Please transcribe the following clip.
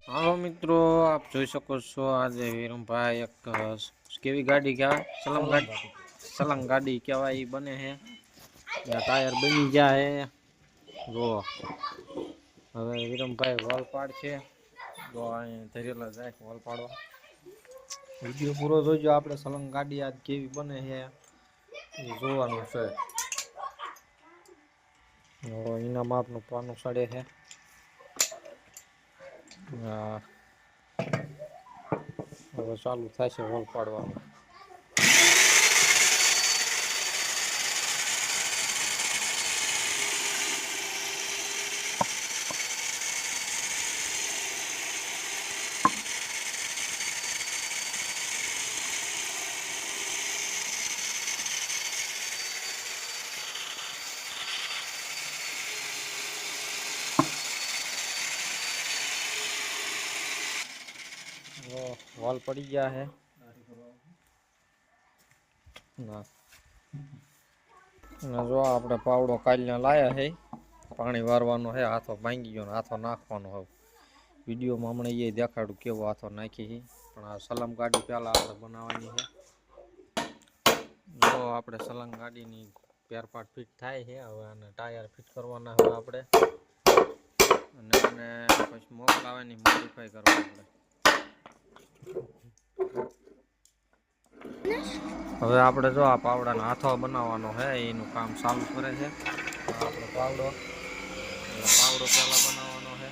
હાલો મિત્રો, આપ જોઈ શકો છો આજે વીરમભાઈ એક કેવી ગાડી કહેવાય, સલંગ ગાડી કહેવાય એ બને છે. ટાયર બની જાય હે. જો હવે વીરમભાઈ વોલ પાડ છે. જો અહીં ધરેલા જાય વોલ પાડવા. વિડીયો પૂરો જોઈજો. આપણે સલંગ ગાડી આજ કેવી બને છે એ જોવાનું છે. એના માપનું પાનું સડે છે. હા, હવે ચાલુ થશે વોલ પાડવાનું. વોલ પડી ગયા છે. જો આપણે પાવડો કાલના લાયા છે. પાણી વારવાનો છે. હાથો ભાંગી ગયો, હાથો નાખવાનો હવે વિડીયોમાં હમણાં એ દેખાડું કેવો હાથો નાખી છે. પણ આ સલંગ ગાડી પહેલાં આપણે બનાવવાની છે. જો આપણે સલંગ ગાડીની પેરપાટ ફિટ થાય છે. હવે આને ટાયર ફિટ કરવાના હવે આપણે, અને પછી મોકલાવાની મોડિફાઈ કરવા આપણે. હવે આપણે જો આ પાવડાનો હાથો બનાવવાનો છે, એનું કામ ચાલુ કરે છે. આપણો પાવડો પહેલા બનાવવાનો છે.